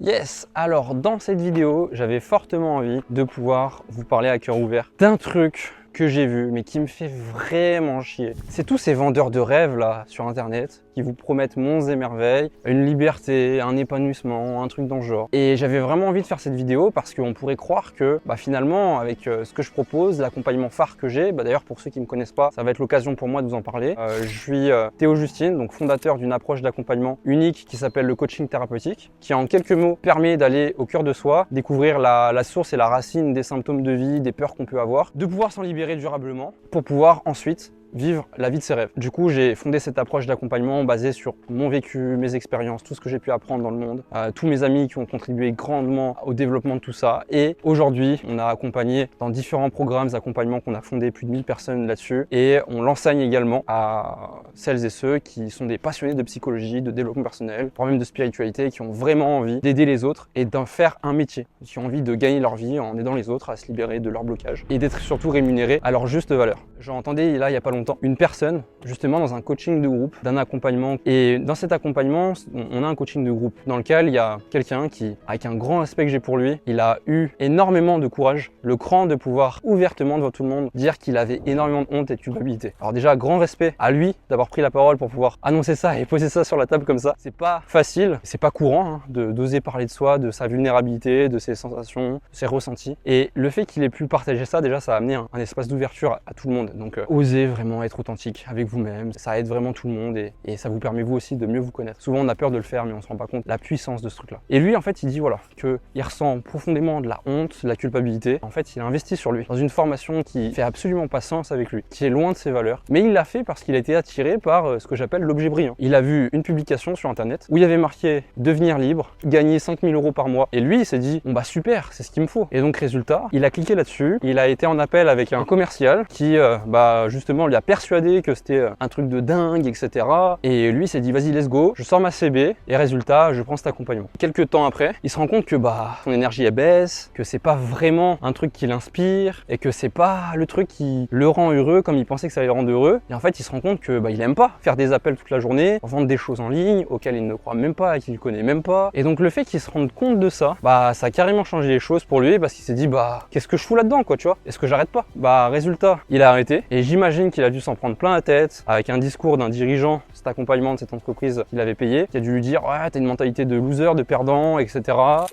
Yes! Alors dans cette vidéo, j'avais fortement envie de pouvoir vous parler à cœur ouvert d'un truc que j'ai vu mais qui me fait vraiment chier. C'est tous ces vendeurs de rêves là sur internet qui vous promettent monts et merveilles, une liberté, un épanouissement, un truc dans le genre. Et j'avais vraiment envie de faire cette vidéo parce qu'on pourrait croire que finalement avec ce que je propose, l'accompagnement phare que j'ai, d'ailleurs pour ceux qui ne me connaissent pas, ça va être l'occasion pour moi de vous en parler. Je suis Théo Justine, donc fondateur d'une approche d'accompagnement unique qui s'appelle le coaching thérapeutique, qui en quelques mots permet d'aller au cœur de soi, découvrir la source et la racine des symptômes de vie, des peurs qu'on peut avoir, de pouvoir s'en libérer durablement pour pouvoir ensuite vivre la vie de ses rêves. Du coup, j'ai fondé cette approche d'accompagnement basée sur mon vécu, mes expériences, tout ce que j'ai pu apprendre dans le monde, tous mes amis qui ont contribué grandement au développement de tout ça. Et aujourd'hui, on a accompagné dans différents programmes d'accompagnement qu'on a fondé plus de 1000 personnes là-dessus. Et on l'enseigne également à celles et ceux qui sont des passionnés de psychologie, de développement personnel, voire même de spiritualité, qui ont vraiment envie d'aider les autres et d'en faire un métier, qui ont envie de gagner leur vie en aidant les autres à se libérer de leur blocage et d'être surtout rémunérés à leur juste valeur. J'entendais là il n'y a pas longtemps une personne justement dans un coaching de groupe, d'un accompagnement, et dans cet accompagnement on a un coaching de groupe dans lequel il y a quelqu'un qui, avec un grand respect que j'ai pour lui, il a eu énormément de courage, le cran de pouvoir ouvertement devant tout le monde dire qu'il avait énormément de honte et de culpabilité. Alors déjà grand respect à lui d'avoir pris la parole pour pouvoir annoncer ça et poser ça sur la table comme ça. C'est pas facile, c'est pas courant d'oser parler de soi, de sa vulnérabilité, de ses sensations, de ses ressentis, et le fait qu'il ait pu partager ça, déjà ça a amené un espace d'ouverture à tout le monde. Donc osez vraiment être authentique avec vous-même, ça aide vraiment tout le monde et ça vous permet vous aussi de mieux vous connaître. Souvent on a peur de le faire mais on se rend pas compte de la puissance de ce truc-là. Et lui en fait il dit voilà qu'il ressent profondément de la honte, de la culpabilité. En fait il a investi sur lui dans une formation qui fait absolument pas sens avec lui, qui est loin de ses valeurs, mais il l'a fait parce qu'il a été attiré par ce que j'appelle l'objet brillant. Il a vu une publication sur internet où il y avait marqué devenir libre, gagner 5000 € par mois, et lui il s'est dit bon super, c'est ce qu'il me faut. Et donc résultat, il a cliqué là-dessus, il a été en appel avec un commercial qui justement lui a persuadé que c'était un truc de dingue, etc. Et lui s'est dit vas-y let's go, je sors ma CB et résultat je prends cet accompagnement. Quelques temps après, il se rend compte que son énergie elle baisse, que c'est pas vraiment un truc qui l'inspire et que c'est pas le truc qui le rend heureux comme il pensait que ça allait le rendre heureux. Et en fait il se rend compte que il aime pas faire des appels toute la journée, vendre des choses en ligne auxquelles il ne croit même pas et qu'il connaît même pas. Et donc le fait qu'il se rende compte de ça, ça a carrément changé les choses pour lui parce qu'il s'est dit qu'est-ce que je fous là-dedans quoi, tu vois? Est-ce que j'arrête pas? Résultat, il a arrêté et j'imagine qu'il a dû s'en prendre plein la tête avec un discours d'un dirigeant, cet accompagnement de cette entreprise qu'il avait payé, qui a dû lui dire ouais t'as une mentalité de loser, de perdant, etc.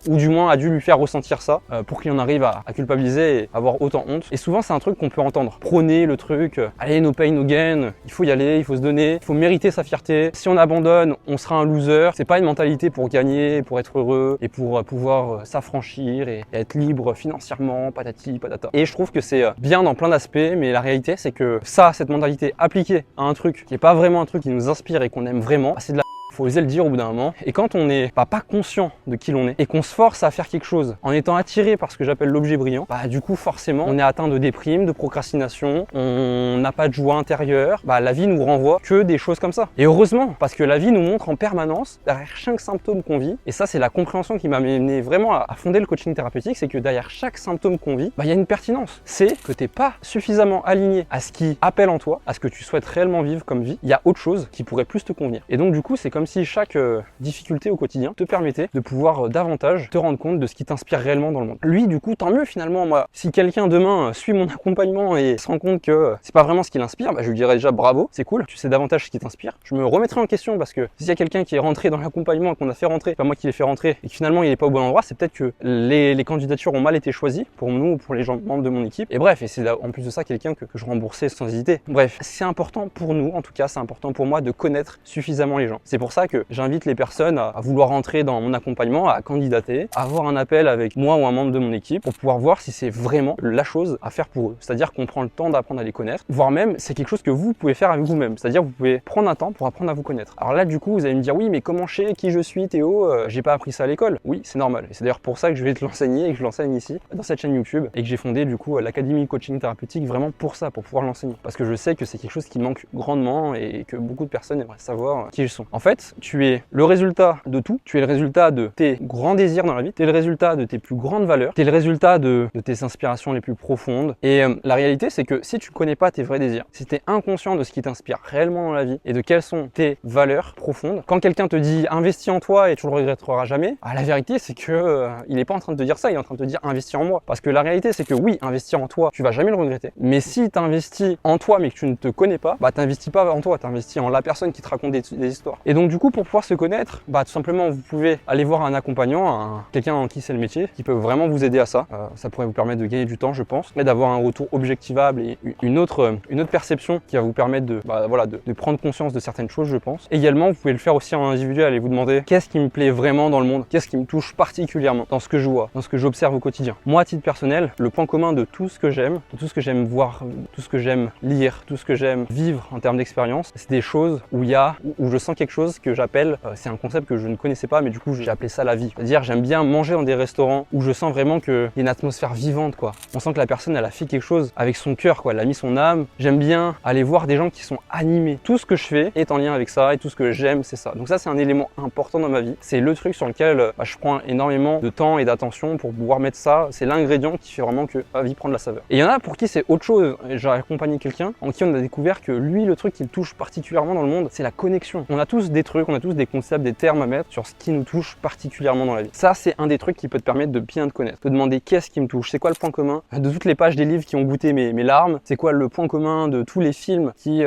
Ou du moins a dû lui faire ressentir ça pour qu'il en arrive à culpabiliser et avoir autant honte. Et souvent c'est un truc qu'on peut entendre, prôner le truc, allez no pain no gain, il faut y aller, il faut se donner, il faut mériter sa fierté. Si on abandonne, on sera un loser. C'est pas une mentalité pour gagner, pour être heureux et pour pouvoir s'affranchir et être libre financièrement, patati patata. Et je trouve que c'est bien dans plein d'aspects, mais la réalité c'est que cette mentalité appliquée à un truc qui est pas vraiment un truc qui nous inspire et qu'on aime vraiment, c'est de la faut oser le dire au bout d'un moment. Et quand on n'est pas conscient de qui l'on est et qu'on se force à faire quelque chose en étant attiré par ce que j'appelle l'objet brillant, du coup forcément on est atteint de déprime, de procrastination, on n'a pas de joie intérieure, la vie nous renvoie que des choses comme ça. Et heureusement, parce que la vie nous montre en permanence derrière chaque symptôme qu'on vit, et ça c'est la compréhension qui m'a mené vraiment à fonder le coaching thérapeutique, c'est que derrière chaque symptôme qu'on vit, il y a une pertinence. C'est que t'es pas suffisamment aligné à ce qui appelle en toi, à ce que tu souhaites réellement vivre comme vie. Il y a autre chose qui pourrait plus te convenir. Et donc du coup c'est comme si chaque difficulté au quotidien te permettait de pouvoir davantage te rendre compte de ce qui t'inspire réellement dans le monde. Lui du coup tant mieux finalement. Moi si quelqu'un demain suit mon accompagnement et se rend compte que c'est pas vraiment ce qui l'inspire, je lui dirais déjà bravo, c'est cool, tu sais davantage ce qui t'inspire. Je me remettrai en question parce que s'il y a quelqu'un qui est rentré dans l'accompagnement et qu'on a fait rentrer, pas moi qui l'ai fait rentrer, et que finalement il est pas au bon endroit, c'est peut-être que les candidatures ont mal été choisies pour nous ou pour les gens membres de mon équipe. Et bref, et c'est en plus de ça quelqu'un que je remboursais sans hésiter. Bref, c'est important pour nous, en tout cas c'est important pour moi de connaître suffisamment les gens. C'est pour ça que j'invite les personnes à vouloir rentrer dans mon accompagnement, à candidater, à avoir un appel avec moi ou un membre de mon équipe pour pouvoir voir si c'est vraiment la chose à faire pour eux. C'est-à-dire qu'on prend le temps d'apprendre à les connaître, voire même c'est quelque chose que vous pouvez faire avec vous-même. C'est-à-dire vous pouvez prendre un temps pour apprendre à vous connaître. Alors là du coup vous allez me dire oui mais comment je sais qui je suis Théo, j'ai pas appris ça à l'école. Oui c'est normal et c'est d'ailleurs pour ça que je vais te l'enseigner et que je l'enseigne ici dans cette chaîne YouTube et que j'ai fondé du coup l'académie coaching thérapeutique vraiment pour ça, pour pouvoir l'enseigner. Parce que je sais que c'est quelque chose qui manque grandement et que beaucoup de personnes aimeraient savoir qui ils sont. En fait fait, tu es le résultat de tout, tu es le résultat de tes grands désirs dans la vie, tu es le résultat de tes plus grandes valeurs, tu es le résultat de tes inspirations les plus profondes. Et la réalité, c'est que si tu ne connais pas tes vrais désirs, si tu es inconscient de ce qui t'inspire réellement dans la vie et de quelles sont tes valeurs profondes, quand quelqu'un te dit investis en toi et tu le regretteras jamais, la vérité, c'est que il n'est pas en train de te dire ça, il est en train de te dire investis en moi. Parce que la réalité, c'est que oui, investir en toi, tu vas jamais le regretter. Mais si tu investis en toi mais que tu ne te connais pas, t'investis pas en toi, t'investis en la personne qui te raconte des histoires. Et donc du coup, pour pouvoir se connaître, tout simplement, vous pouvez aller voir un accompagnant, quelqu'un en qui c'est le métier, qui peut vraiment vous aider à ça. Ça pourrait vous permettre de gagner du temps, je pense, mais d'avoir un retour objectivable et une autre perception qui va vous permettre de prendre conscience de certaines choses, je pense. Également, vous pouvez le faire aussi en individuel et vous demander qu'est-ce qui me plaît vraiment dans le monde, qu'est-ce qui me touche particulièrement dans ce que je vois, dans ce que j'observe au quotidien. Moi, à titre personnel, le point commun de tout ce que j'aime, de tout ce que j'aime voir, tout ce que j'aime lire, tout ce que j'aime vivre en termes d'expérience, c'est des choses où je sens quelque chose que j'appelle, c'est un concept que je ne connaissais pas, mais du coup j'ai appelé ça la vie. C'est-à-dire j'aime bien manger dans des restaurants où je sens vraiment qu'il y a une atmosphère vivante, quoi. On sent que la personne elle a fait quelque chose avec son cœur, quoi. Elle a mis son âme. J'aime bien aller voir des gens qui sont animés. Tout ce que je fais est en lien avec ça et tout ce que j'aime c'est ça. Donc ça c'est un élément important dans ma vie. C'est le truc sur lequel je prends énormément de temps et d'attention pour pouvoir mettre ça. C'est l'ingrédient qui fait vraiment que ma vie prend de la saveur. Et il y en a pour qui c'est autre chose. J'ai accompagné quelqu'un en qui on a découvert que lui, le truc qui le touche particulièrement dans le monde, c'est la connexion. On a tous des trucs, on a tous des concepts, des termes à mettre sur ce qui nous touche particulièrement dans la vie. Ça, c'est un des trucs qui peut te permettre de bien te connaître. Te demander qu'est-ce qui me touche, c'est quoi le point commun de toutes les pages des livres qui ont goûté mes larmes, c'est quoi le point commun de tous les films qui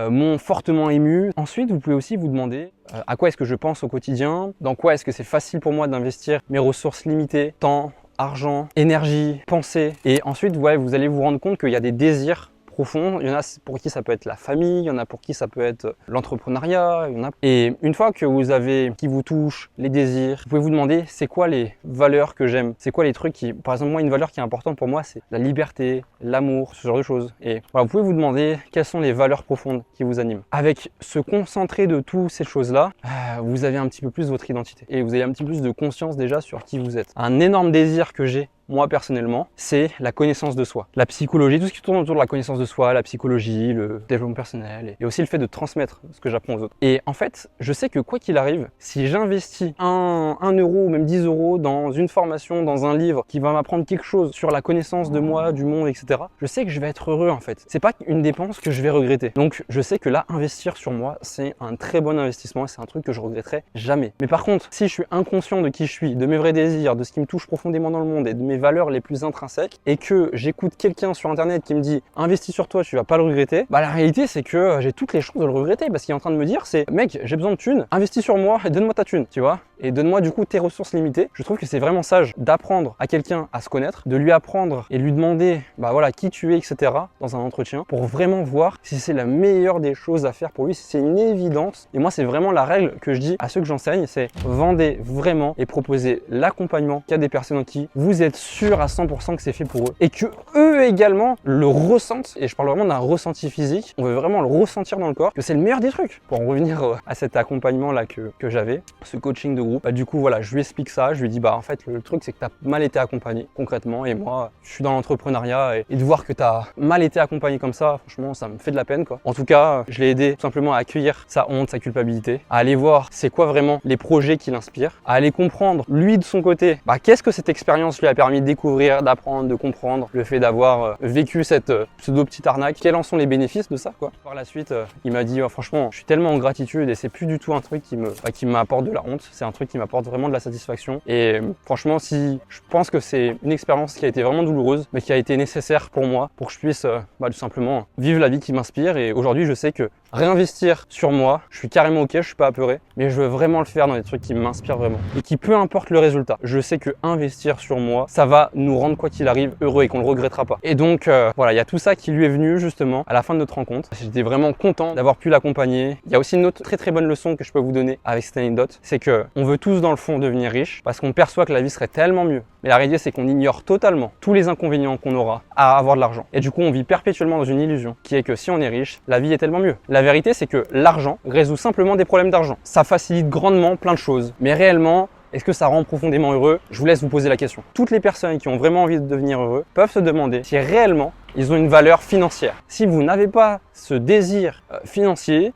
m'ont fortement ému. Ensuite, vous pouvez aussi vous demander à quoi est-ce que je pense au quotidien, dans quoi est-ce que c'est facile pour moi d'investir mes ressources limitées, temps, argent, énergie, pensée. Et ensuite, vous allez vous rendre compte qu'il y a des désirs profonds. Il y en a pour qui ça peut être la famille, il y en a pour qui ça peut être l'entrepreneuriat, Et une fois que vous avez qui vous touche, les désirs, vous pouvez vous demander c'est quoi les valeurs que j'aime, c'est quoi les trucs qui, par exemple moi une valeur qui est importante pour moi c'est la liberté, l'amour, ce genre de choses. Et voilà, vous pouvez vous demander quelles sont les valeurs profondes qui vous animent. Avec ce concentré de toutes ces choses-là, vous avez un petit peu plus votre identité et vous avez un petit peu plus de conscience déjà sur qui vous êtes. Un énorme désir que j'ai moi personnellement, c'est la connaissance de soi. La psychologie, tout ce qui tourne autour de la connaissance de soi, la psychologie, le développement personnel et aussi le fait de transmettre ce que j'apprends aux autres. Et en fait, je sais que quoi qu'il arrive, si j'investis 1 euro ou même 10 euros dans une formation, dans un livre qui va m'apprendre quelque chose sur la connaissance de moi, du monde, etc., je sais que je vais être heureux en fait. C'est pas une dépense que je vais regretter. Donc je sais que là, investir sur moi, c'est un très bon investissement et c'est un truc que je regretterai jamais. Mais par contre, si je suis inconscient de qui je suis, de mes vrais désirs, de ce qui me touche profondément dans le monde et de mes valeurs les plus intrinsèques et que j'écoute quelqu'un sur internet qui me dit investis sur toi, tu vas pas le regretter, la réalité c'est que j'ai toutes les chances de le regretter parce qu'il est en train de me dire c'est mec, j'ai besoin de thunes, investis sur moi et donne-moi ta thune, tu vois, et donne-moi du coup tes ressources limitées. Je trouve que c'est vraiment sage d'apprendre à quelqu'un à se connaître, de lui apprendre et lui demander qui tu es, etc. dans un entretien pour vraiment voir si c'est la meilleure des choses à faire pour lui, si c'est une évidence. Et moi c'est vraiment la règle que je dis à ceux que j'enseigne, c'est vendez vraiment et proposez l'accompagnement qu'il y a des personnes en qui vous êtes sûr à 100% que c'est fait pour eux et que eux également le ressentent. Et je parle vraiment d'un ressenti physique, on veut vraiment le ressentir dans le corps, que c'est le meilleur des trucs. Pour en revenir à cet accompagnement là que j'avais, ce coaching de groupe, du coup voilà, je lui explique ça, je lui dis en fait le truc c'est que tu as mal été accompagné concrètement et moi je suis dans l'entrepreneuriat et de voir que tu as mal été accompagné comme ça, franchement ça me fait de la peine quoi. En tout cas, je l'ai aidé tout simplement à accueillir sa honte, sa culpabilité, à aller voir c'est quoi vraiment les projets qui l'inspirent, à aller comprendre lui de son côté, qu'est-ce que cette expérience lui a permis de découvrir, d'apprendre, de comprendre le fait d'avoir vécu cette pseudo petite arnaque, quels en sont les bénéfices de ça quoi. Par la suite, il m'a dit franchement, je suis tellement en gratitude et c'est plus du tout un truc qui m'apporte de la honte, c'est un truc qui m'apporte vraiment de la satisfaction et franchement je pense que c'est une expérience qui a été vraiment douloureuse mais qui a été nécessaire pour moi pour que je puisse tout simplement vivre la vie qui m'inspire et aujourd'hui je sais que réinvestir sur moi, je suis carrément ok, je suis pas apeuré, mais je veux vraiment le faire dans des trucs qui m'inspirent vraiment et qui peu importe le résultat, je sais que investir sur moi, ça va nous rendre quoi qu'il arrive heureux et qu'on le regrettera pas. Et donc voilà, il y a tout ça qui lui est venu justement à la fin de notre rencontre. J'étais vraiment content d'avoir pu l'accompagner. Il y a aussi une autre très très bonne leçon que je peux vous donner avec cette anecdote, c'est que on veut tous dans le fond devenir riche parce qu'on perçoit que la vie serait tellement mieux. Mais la réalité c'est qu'on ignore totalement tous les inconvénients qu'on aura à avoir de l'argent. Et du coup on vit perpétuellement dans une illusion qui est que si on est riche, la vie est tellement mieux. La vérité c'est que l'argent résout simplement des problèmes d'argent. Ça facilite grandement plein de choses. Mais réellement, Est-ce que ça rend profondément heureux? Je vous laisse vous poser la question. Toutes les personnes qui ont vraiment envie de devenir heureux peuvent se demander si réellement ils ont une valeur financière. Si vous n'avez pas ce désir financier,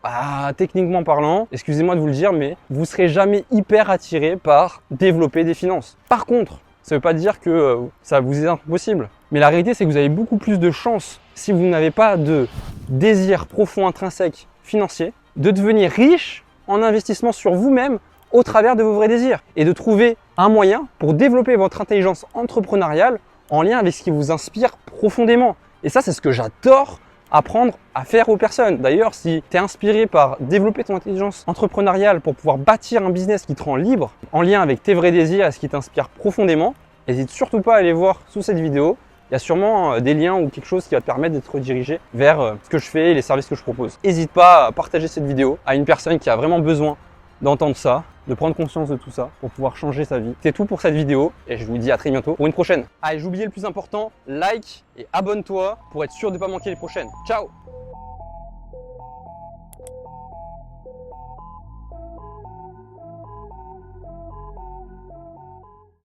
techniquement parlant, excusez-moi de vous le dire, mais vous ne serez jamais hyper attiré par développer des finances. Par contre, ça ne veut pas dire que ça vous est impossible. Mais la réalité, c'est que vous avez beaucoup plus de chances, si vous n'avez pas de désir profond intrinsèque financier, de devenir riche en investissement sur vous-même au travers de vos vrais désirs et de trouver un moyen pour développer votre intelligence entrepreneuriale en lien avec ce qui vous inspire profondément. Et ça, c'est ce que j'adore apprendre à faire aux personnes. D'ailleurs, si tu es inspiré par développer ton intelligence entrepreneuriale pour pouvoir bâtir un business qui te rend libre, en lien avec tes vrais désirs et ce qui t'inspire profondément, n'hésite surtout pas à aller voir sous cette vidéo. Il y a sûrement des liens ou quelque chose qui va te permettre d'être redirigé vers ce que je fais et les services que je propose. N'hésite pas à partager cette vidéo à une personne qui a vraiment besoin d'entendre ça, de prendre conscience de tout ça pour pouvoir changer sa vie. C'est tout pour cette vidéo et je vous dis à très bientôt pour une prochaine. Allez, j'ai oublié le plus important, like et abonne-toi pour être sûr de ne pas manquer les prochaines. Ciao!